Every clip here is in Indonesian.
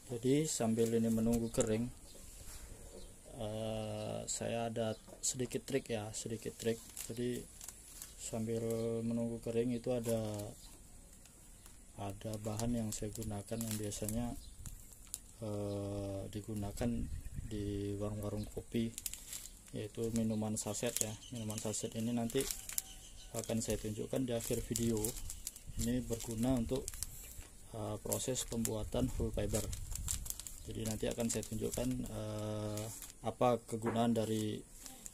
Jadi sambil ini menunggu kering, saya ada sedikit trik. Jadi sambil menunggu kering itu ada bahan yang saya gunakan yang biasanya digunakan di warung-warung kopi, yaitu minuman saset ya. Minuman saset ini nanti akan saya tunjukkan di akhir video. Ini berguna untuk proses pembuatan full fiber. Jadi nanti akan saya tunjukkan apa kegunaan dari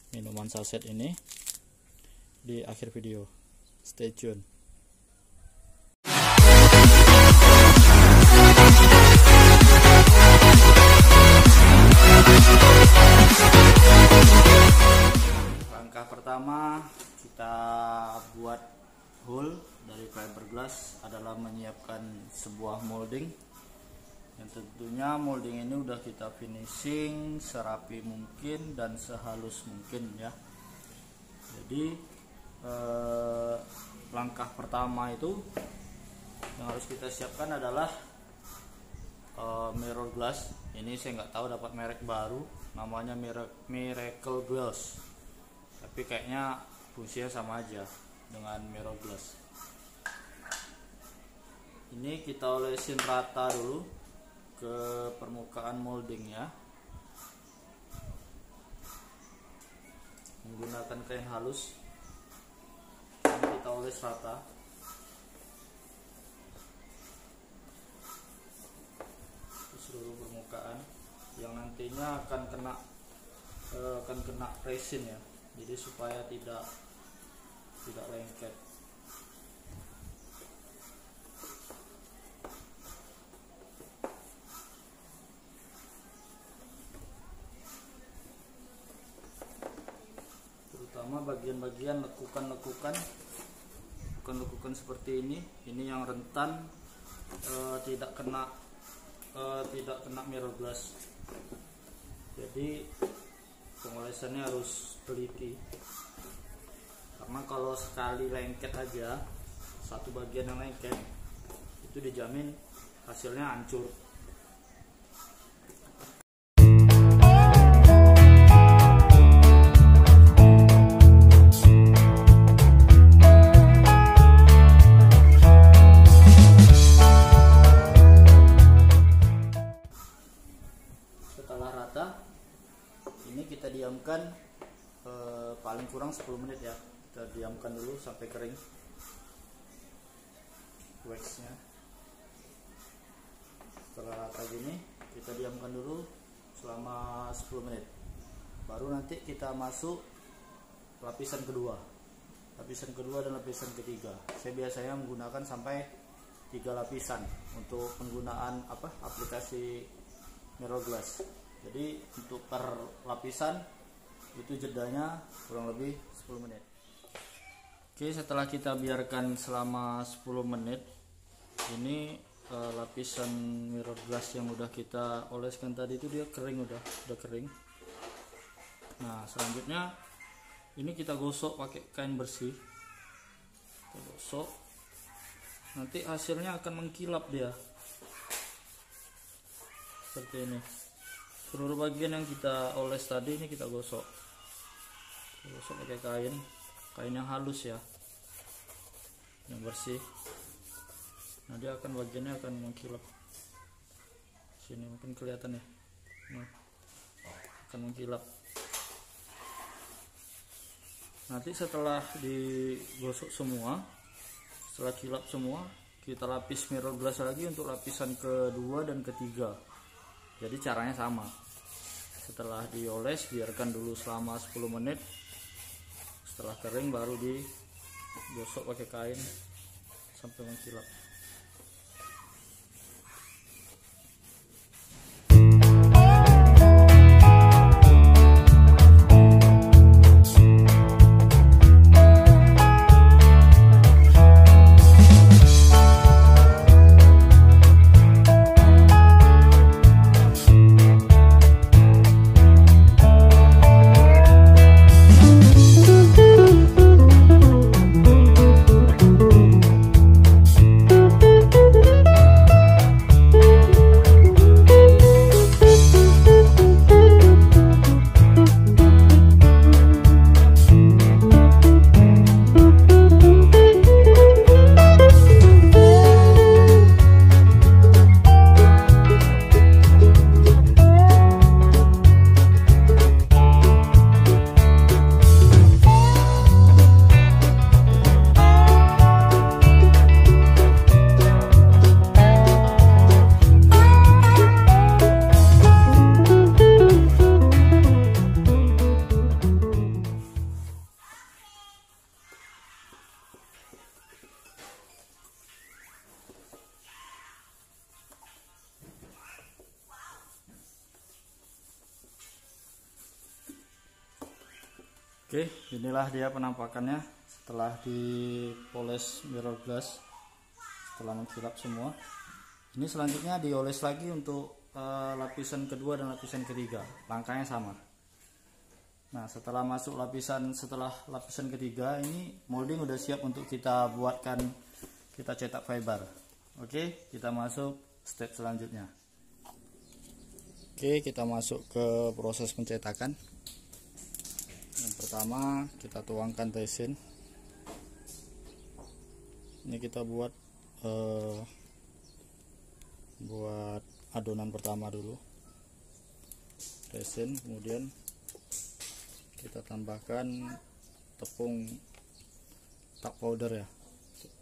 minuman saset ini di akhir video. Stay tune. Langkah pertama kita buat hole dari fiberglass adalah menyiapkan sebuah molding. Yang tentunya molding ini udah kita finishing serapi mungkin dan sehalus mungkin ya. Jadi langkah pertama itu yang harus kita siapkan adalah mirror glass. Ini saya nggak tahu dapat merek baru, namanya Miracle Glass, tapi kayaknya fungsinya sama aja dengan mirror glass. Ini kita olesin rata dulu ke permukaan molding ya, menggunakan kain halus. Ini kita oles rata. Di seluruh permukaan yang nantinya akan kena resin ya, jadi supaya tidak lengket. Bagian-bagian lekukan seperti ini yang rentan tidak kena mirror glass. Jadi pengolesannya harus teliti, karena kalau sekali lengket aja, satu bagian yang lengket itu dijamin hasilnya hancur. Ini kita diamkan paling kurang 10 menit ya. Kita diamkan dulu sampai kering waxnya. Setelah rata gini, kita diamkan dulu selama 10 menit. Baru nanti kita masuk lapisan kedua dan lapisan ketiga. Saya biasanya menggunakan sampai 3 lapisan untuk penggunaan aplikasi mirror glass. Jadi untuk per lapisan itu jedanya kurang lebih 10 menit. Oke, setelah kita biarkan selama 10 menit, ini lapisan mirror glass yang udah kita oleskan tadi itu dia kering, udah kering. Nah, selanjutnya ini kita gosok pakai kain bersih. Kita gosok. Nanti hasilnya akan mengkilap dia. Seperti ini. Seluruh bagian yang kita oles tadi ini kita gosok pakai kain yang halus ya, yang bersih. Nah, dia bagiannya akan mengkilap. Sini mungkin kelihatan ya, nah, akan mengkilap. Nanti setelah digosok semua, setelah kilap semua, kita lapis mirror glass lagi untuk lapisan kedua dan ketiga. Jadi caranya sama. Setelah dioles, biarkan dulu selama 10 menit. Setelah kering baru digosok pakai kain sampai mengkilap. Oke, inilah dia penampakannya setelah dipoles mirror glass, setelah mengkilap semua. Ini selanjutnya dioles lagi untuk lapisan kedua dan lapisan ketiga. Langkahnya sama. Nah, setelah lapisan ketiga, ini molding udah siap untuk kita buatkan, kita cetak fiber. Oke, kita masuk step selanjutnya. Oke, kita masuk ke proses pencetakan. Yang pertama kita tuangkan resin. Ini kita buat adonan pertama dulu, resin, kemudian kita tambahkan tepung tak powder ya,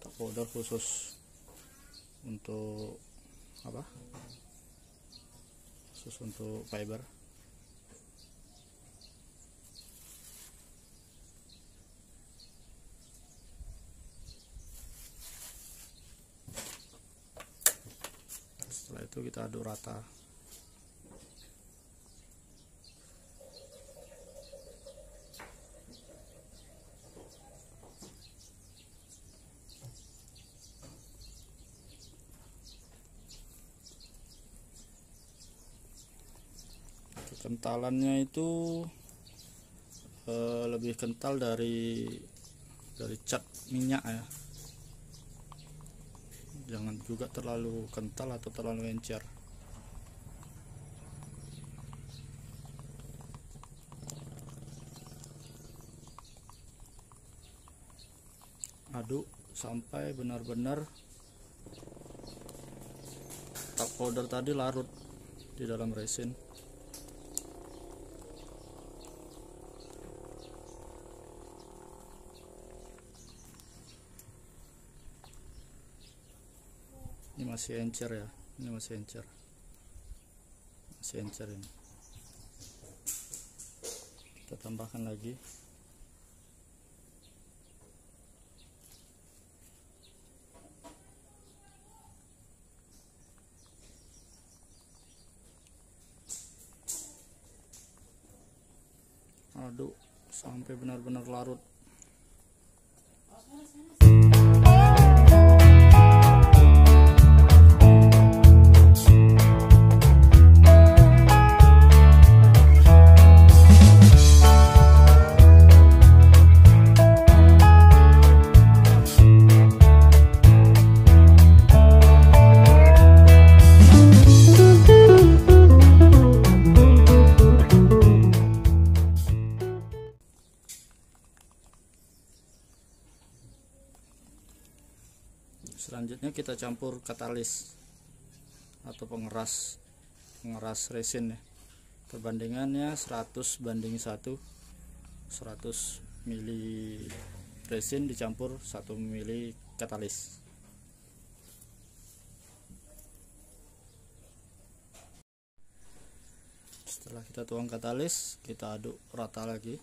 tak powder khusus untuk apa? Khusus untuk fiber. Setelah itu kita aduk rata. Kentalannya itu lebih kental dari cat minyak ya. Jangan juga terlalu kental atau terlalu encer. Aduk sampai benar-benar talc powder tadi larut di dalam resin. Ini masih encer ya, ini masih encer ini. Kita tambahkan lagi. Aduk sampai benar-benar larut. Selanjutnya kita campur katalis atau pengeras resin ya. Perbandingannya 100:1. 100 mili resin dicampur 1 mili katalis. Setelah kita tuang katalis, kita aduk rata lagi.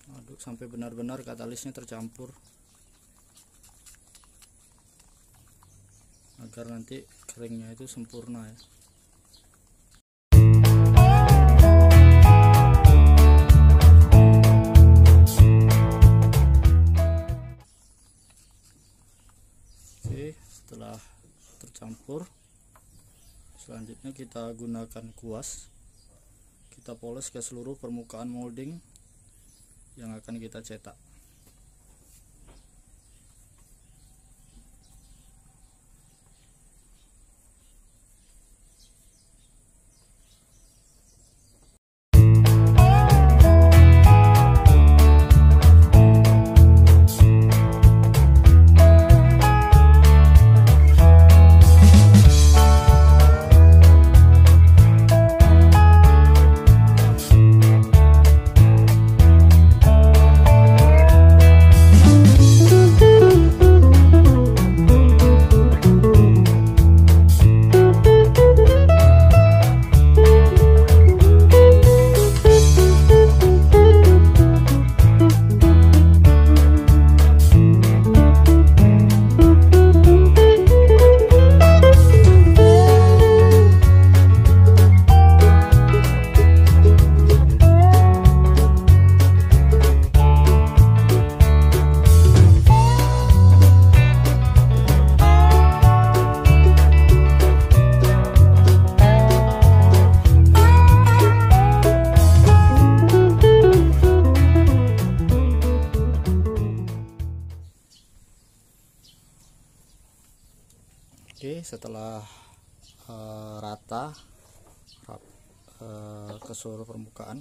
Aduk sampai benar-benar katalisnya tercampur, agar nanti keringnya itu sempurna ya. Oke, setelah tercampur, selanjutnya kita gunakan kuas. Kita poles ke seluruh permukaan molding yang akan kita cetak. Oke, setelah rata ke seluruh permukaan,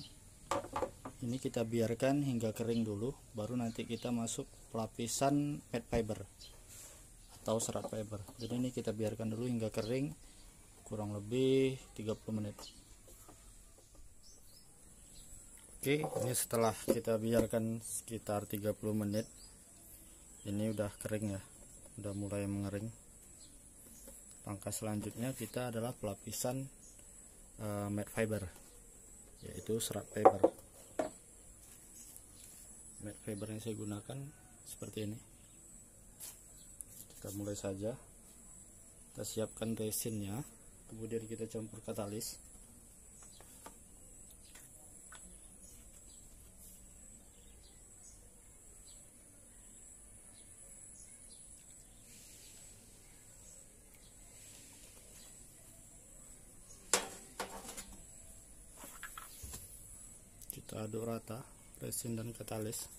ini kita biarkan hingga kering dulu, baru nanti kita masuk lapisan matte fiber atau serat fiber. Jadi ini kita biarkan dulu hingga kering, kurang lebih 30 menit. Oke, ini setelah kita biarkan sekitar 30 menit, ini udah kering ya, udah mulai mengering. Langkah selanjutnya kita adalah pelapisan matte fiber, yaitu serat fiber. Matte fiber yang saya gunakan seperti ini. Kita mulai saja. Kita siapkan resinnya, kemudian kita campur katalis. Kita aduk rata resin dan katalis.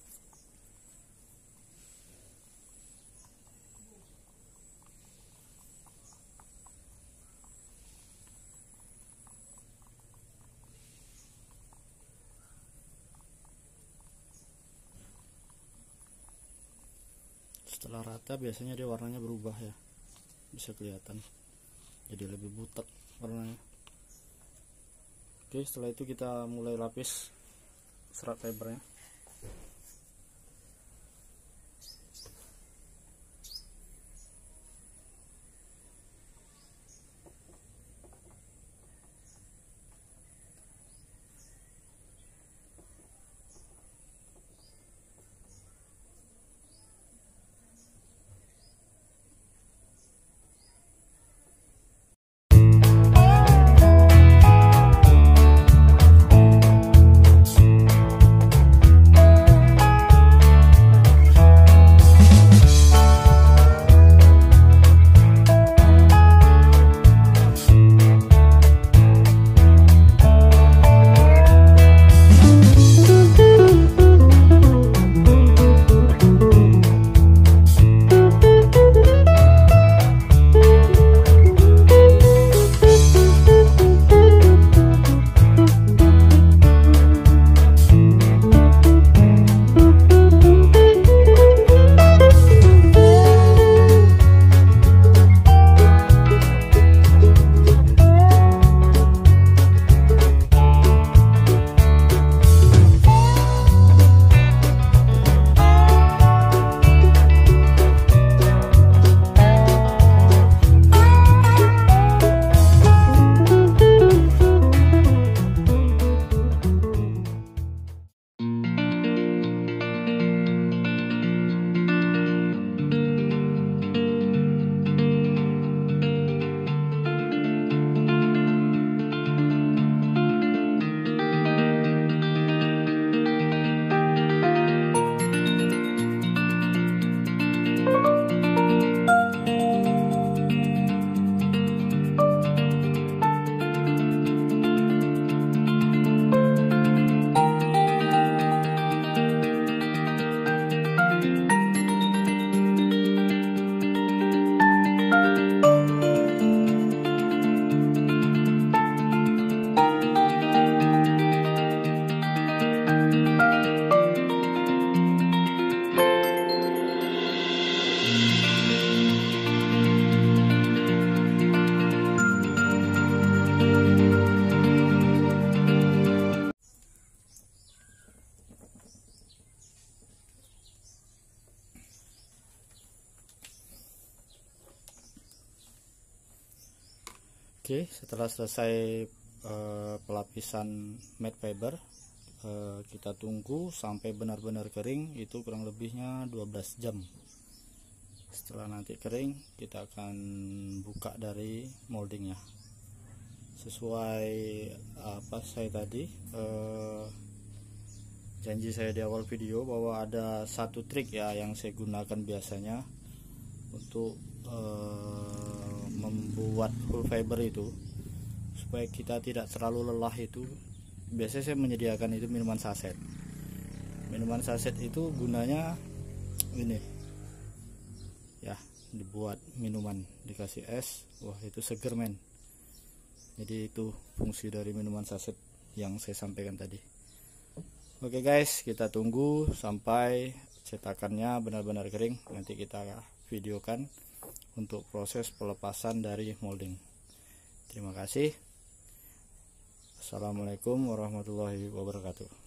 Setelah rata biasanya dia warnanya berubah ya, bisa kelihatan, jadi lebih butek warnanya. Oke, setelah itu kita mulai lapis serat fibernya. Oke, setelah selesai pelapisan matte fiber, kita tunggu sampai benar-benar kering, itu kurang lebihnya 12 jam. Setelah nanti kering, kita akan buka dari moldingnya sesuai apa saya tadi janji saya di awal video, bahwa ada satu trik ya yang saya gunakan biasanya untuk membuat full fiber itu, supaya kita tidak terlalu lelah. Itu biasanya saya menyediakan itu minuman saset. Minuman saset itu gunanya ini ya, dibuat minuman, dikasih es, wah itu seger men. Jadi itu fungsi dari minuman saset yang saya sampaikan tadi. Oke guys, kita tunggu sampai cetakannya benar-benar kering, nanti kita videokan untuk proses pelepasan dari molding. Terima kasih. Assalamualaikum warahmatullahi wabarakatuh.